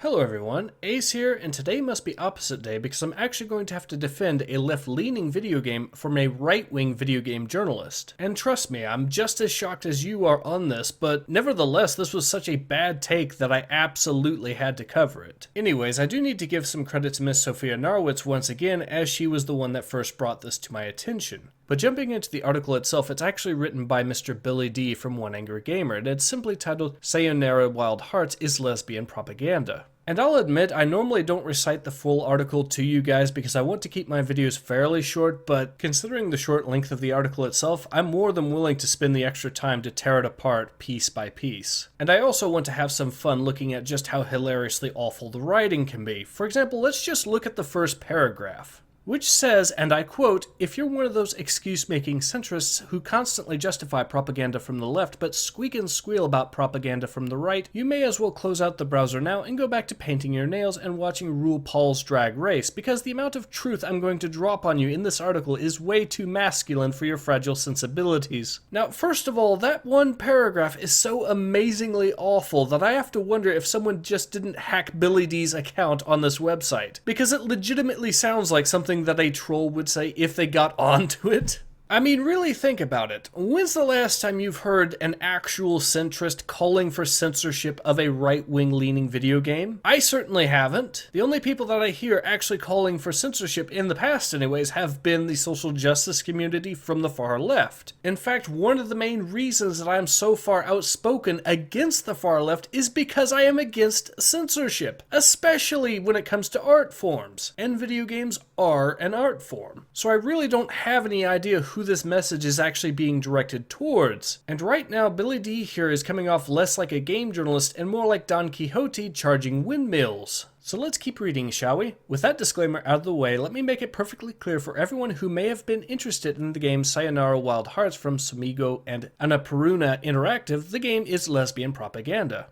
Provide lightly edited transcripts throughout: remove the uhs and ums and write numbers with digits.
Hello everyone, Ace here, and today must be opposite day because I'm actually going to have to defend a left-leaning video game from a right-wing video game journalist. And trust me, I'm just as shocked as you are on this, but nevertheless, this was such a bad take that I absolutely had to cover it. Anyways, I do need to give some credit to Miss Sophia Narwitz once again, as she was the one that first brought this to my attention. But jumping into the article itself, it's actually written by Mr. Billy D from One Angry Gamer, and it's simply titled, Sayonara Wild Hearts is Lesbian Propaganda. And I'll admit, I normally don't recite the full article to you guys because I want to keep my videos fairly short, but considering the short length of the article itself, I'm more than willing to spend the extra time to tear it apart piece by piece. And I also want to have some fun looking at just how hilariously awful the writing can be. For example, let's just look at the first paragraph, which says, and I quote, "If you're one of those excuse-making centrists who constantly justify propaganda from the left but squeak and squeal about propaganda from the right, you may as well close out the browser now and go back to painting your nails and watching RuPaul's Drag Race, because the amount of truth I'm going to drop on you in this article is way too masculine for your fragile sensibilities." Now, first of all, that one paragraph is so amazingly awful that I have to wonder if someone just didn't hack Billy D's account on this website, because it legitimately sounds like something that a troll would say if they got onto it. I mean, really think about it. When's the last time you've heard an actual centrist calling for censorship of a right-wing leaning video game? I certainly haven't. The only people that I hear actually calling for censorship, in the past anyways, have been the social justice community from the far left. In fact, one of the main reasons that I am so far outspoken against the far left is because I am against censorship, especially when it comes to art forms. And video games are an art form. So I really don't have any idea who this message is actually being directed towards. And right now, Billy D here is coming off less like a game journalist and more like Don Quixote charging windmills. So let's keep reading, shall we? With that disclaimer out of the way, let me make it perfectly clear for everyone who may have been interested in the game Sayonara Wild Hearts from Samigo and Annapurna Interactive, the game is lesbian propaganda.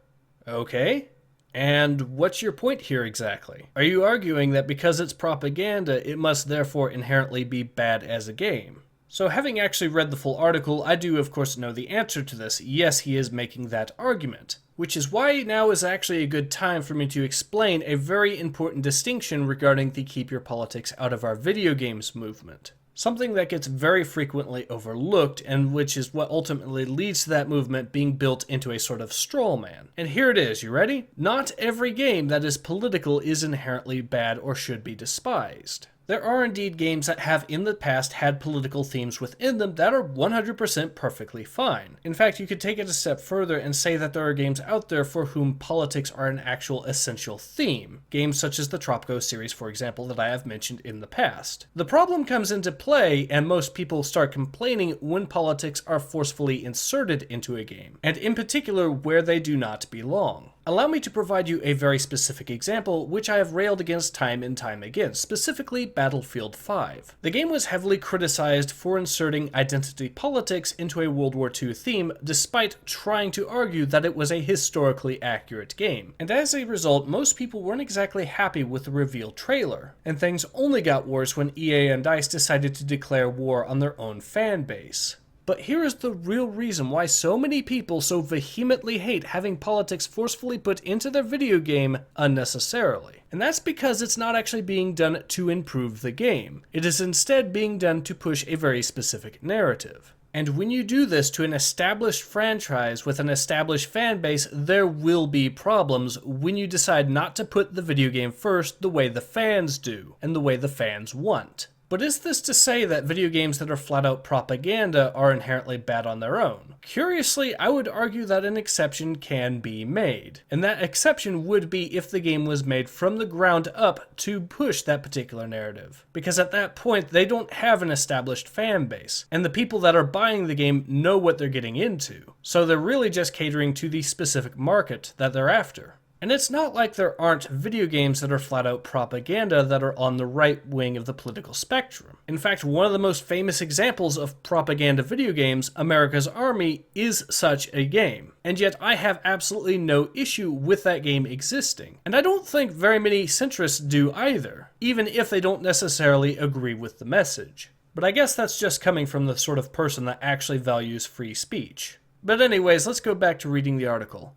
Okay? And what's your point here exactly? Are you arguing that because it's propaganda, it must therefore inherently be bad as a game? So having actually read the full article, I do of course know the answer to this. Yes, he is making that argument. Which is why now is actually a good time for me to explain a very important distinction regarding the keep your politics out of our video games movement. Something that gets very frequently overlooked, and which is what ultimately leads to that movement being built into a sort of straw man. And here it is, you ready? Not every game that is political is inherently bad or should be despised. There are indeed games that have in the past had political themes within them that are 100% perfectly fine. In fact, you could take it a step further and say that there are games out there for whom politics are an actual essential theme. Games such as the Tropico series, for example, that I have mentioned in the past. The problem comes into play, and most people start complaining when politics are forcefully inserted into a game, and in particular where they do not belong. Allow me to provide you a very specific example, which I have railed against time and time again, specifically Battlefield 5. The game was heavily criticized for inserting identity politics into a World War II theme, despite trying to argue that it was a historically accurate game. And as a result, most people weren't exactly happy with the reveal trailer. And things only got worse when EA and DICE decided to declare war on their own fan base. But here is the real reason why so many people so vehemently hate having politics forcefully put into their video game unnecessarily. And that's because it's not actually being done to improve the game. It is instead being done to push a very specific narrative. And when you do this to an established franchise with an established fan base, there will be problems when you decide not to put the video game first the way the fans do, and the way the fans want. But is this to say that video games that are flat out propaganda are inherently bad on their own? Curiously, I would argue that an exception can be made. And that exception would be if the game was made from the ground up to push that particular narrative. Because at that point, they don't have an established fan base. And the people that are buying the game know what they're getting into. So they're really just catering to the specific market that they're after. And it's not like there aren't video games that are flat out propaganda that are on the right wing of the political spectrum. In fact, one of the most famous examples of propaganda video games, America's Army, is such a game. And yet I have absolutely no issue with that game existing. And I don't think very many centrists do either, even if they don't necessarily agree with the message. But I guess that's just coming from the sort of person that actually values free speech. But anyways, let's go back to reading the article.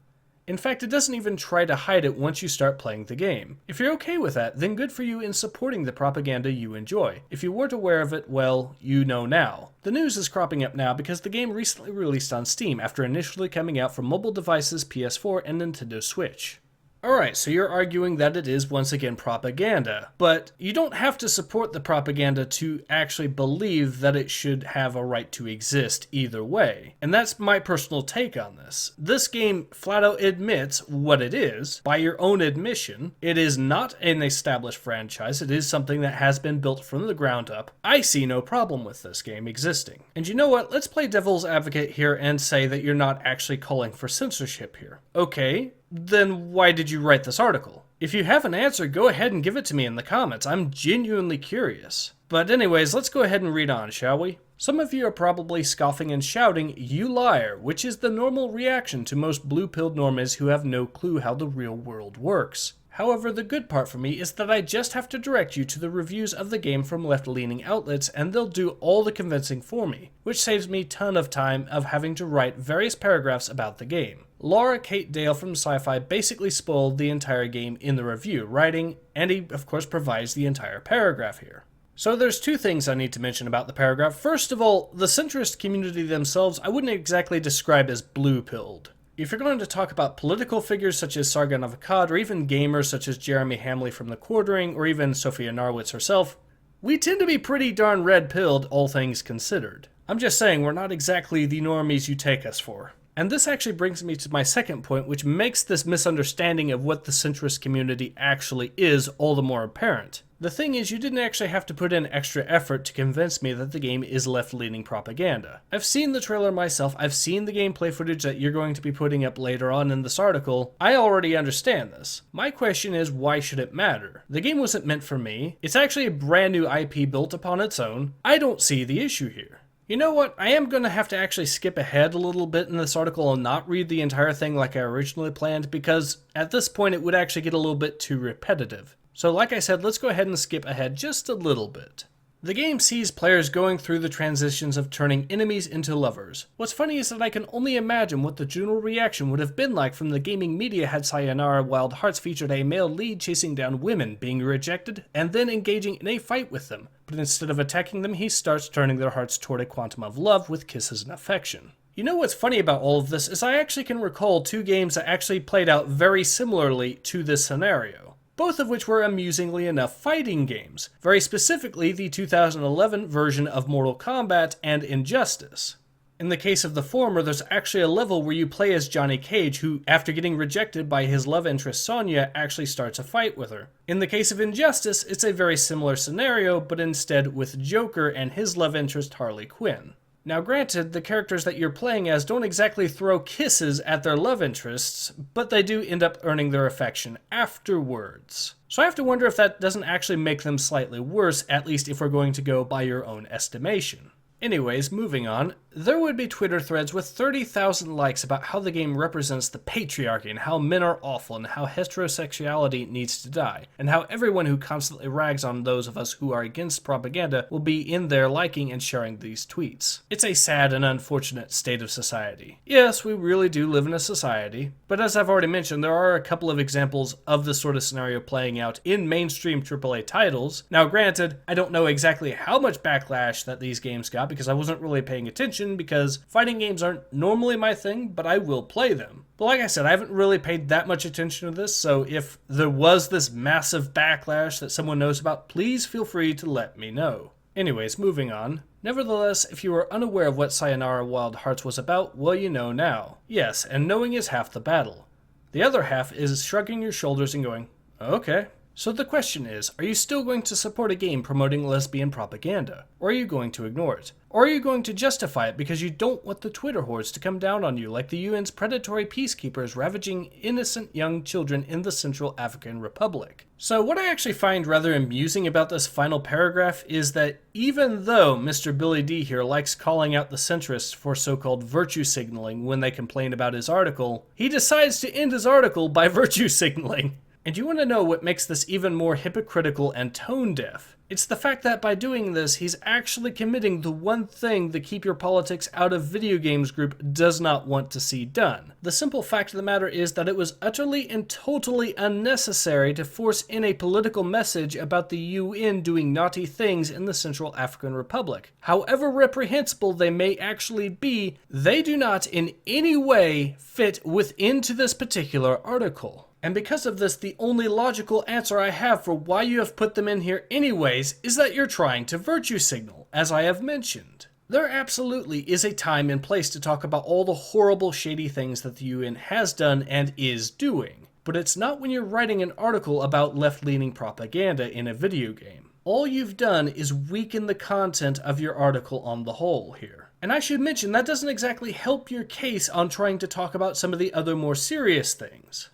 In fact, it doesn't even try to hide it once you start playing the game. If you're okay with that, then good for you in supporting the propaganda you enjoy. If you weren't aware of it, well, you know now. The news is cropping up now because the game recently released on Steam after initially coming out for mobile devices, PS4, and Nintendo Switch. Alright, so you're arguing that it is once again propaganda, but you don't have to support the propaganda to actually believe that it should have a right to exist either way. And that's my personal take on this. This game flat out admits what it is, by your own admission. It is not an established franchise, it is something that has been built from the ground up. I see no problem with this game existing. And you know what, let's play devil's advocate here and say that you're not actually calling for censorship here. Okay. Then why did you write this article? If you have an answer, go ahead and give it to me in the comments. I'm genuinely curious. But anyways, let's go ahead and read on, shall we? Some of you are probably scoffing and shouting, "You liar," which is the normal reaction to most blue-pilled normies who have no clue how the real world works. However, the good part for me is that I just have to direct you to the reviews of the game from left-leaning outlets and they'll do all the convincing for me, which saves me a ton of time of having to write various paragraphs about the game. Laura Kate Dale from Sci-Fi basically spoiled the entire game in the review, writing, and he of course provides the entire paragraph here. So there's two things I need to mention about the paragraph. First of all, the centrist community themselves I wouldn't exactly describe as blue-pilled. If you're going to talk about political figures such as Sargon of Akkad, or even gamers such as Jeremy Hamley from The Quartering, or even Sophia Narwitz herself, we tend to be pretty darn red-pilled, all things considered. I'm just saying, we're not exactly the normies you take us for. And this actually brings me to my second point, which makes this misunderstanding of what the centrist community actually is all the more apparent. The thing is, you didn't actually have to put in extra effort to convince me that the game is left-leaning propaganda. I've seen the trailer myself, I've seen the gameplay footage that you're going to be putting up later on in this article. I already understand this. My question is, why should it matter? The game wasn't meant for me. It's actually a brand new IP built upon its own. I don't see the issue here. You know what, I am going to have to actually skip ahead a little bit in this article and not read the entire thing like I originally planned, because at this point it would actually get a little bit too repetitive. So like I said, let's go ahead and skip ahead just a little bit. The game sees players going through the transitions of turning enemies into lovers. What's funny is that I can only imagine what the general reaction would have been like from the gaming media had Sayonara Wild Hearts featured a male lead chasing down women, being rejected, and then engaging in a fight with them. But instead of attacking them, he starts turning their hearts toward a quantum of love with kisses and affection. You know what's funny about all of this is I actually can recall two games that actually played out very similarly to this scenario. Both of which were amusingly enough fighting games, very specifically the 2011 version of Mortal Kombat and Injustice. In the case of the former, there's actually a level where you play as Johnny Cage, who, after getting rejected by his love interest Sonya, actually starts a fight with her. In the case of Injustice, it's a very similar scenario, but instead with Joker and his love interest Harley Quinn. Now granted, the characters that you're playing as don't exactly throw kisses at their love interests, but they do end up earning their affection afterwards. So I have to wonder if that doesn't actually make them slightly worse, at least if we're going to go by your own estimation. Anyways, moving on, there would be Twitter threads with 30,000 likes about how the game represents the patriarchy and how men are awful and how heterosexuality needs to die, and how everyone who constantly rags on those of us who are against propaganda will be in there liking and sharing these tweets. It's a sad and unfortunate state of society. Yes, we really do live in a society, but as I've already mentioned, there are a couple of examples of this sort of scenario playing out in mainstream AAA titles. Now granted, I don't know exactly how much backlash that these games got, because I wasn't really paying attention, because fighting games aren't normally my thing, but I will play them. But like I said, I haven't really paid that much attention to this, so if there was this massive backlash that someone knows about, please feel free to let me know. Anyways, moving on. Nevertheless, if you were unaware of what Sayonara Wild Hearts was about, well, you know now. Yes, and knowing is half the battle. The other half is shrugging your shoulders and going, okay. So the question is, are you still going to support a game promoting lesbian propaganda? Or are you going to ignore it? Or are you going to justify it because you don't want the Twitter hordes to come down on you like the UN's predatory peacekeepers ravaging innocent young children in the Central African Republic? So what I actually find rather amusing about this final paragraph is that even though Mr. Billy D here likes calling out the centrists for so-called virtue signaling when they complain about his article, he decides to end his article by virtue signaling. And you want to know what makes this even more hypocritical and tone-deaf? It's the fact that by doing this, he's actually committing the one thing the Keep Your Politics Out of Video Games group does not want to see done. The simple fact of the matter is that it was utterly and totally unnecessary to force in a political message about the UN doing naughty things in the Central African Republic. However reprehensible they may actually be, they do not in any way fit within this particular article. And because of this, the only logical answer I have for why you have put them in here anyways is that you're trying to virtue signal, as I have mentioned. There absolutely is a time and place to talk about all the horrible, shady things that the UN has done and is doing, but it's not when you're writing an article about left-leaning propaganda in a video game. All you've done is weaken the content of your article on the whole here. And I should mention, that doesn't exactly help your case on trying to talk about some of the other more serious things.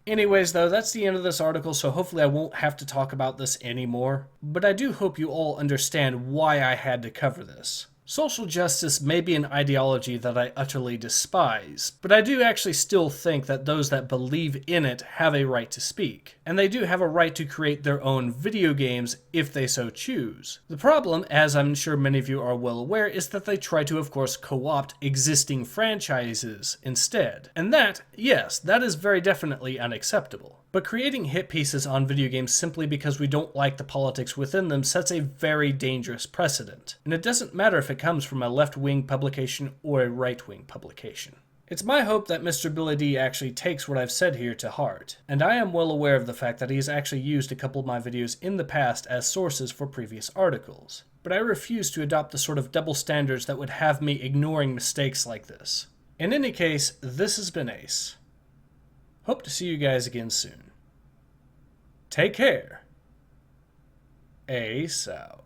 Anyways, though, that's the end of this article, so hopefully I won't have to talk about this anymore. But I do hope you all understand why I had to cover this. Social justice may be an ideology that I utterly despise, but I do actually still think that those that believe in it have a right to speak, and they do have a right to create their own video games if they so choose. The problem, as I'm sure many of you are well aware, is that they try to, of course, co-opt existing franchises instead. And that, yes, that is very definitely unacceptable. But creating hit pieces on video games simply because we don't like the politics within them sets a very dangerous precedent. And it doesn't matter if it comes from a left-wing publication or a right-wing publication. It's my hope that Mr. Billy D actually takes what I've said here to heart, and I am well aware of the fact that he has actually used a couple of my videos in the past as sources for previous articles. But I refuse to adopt the sort of double standards that would have me ignoring mistakes like this. In any case, this has been Ace. Hope to see you guys again soon. Take care. Ace out.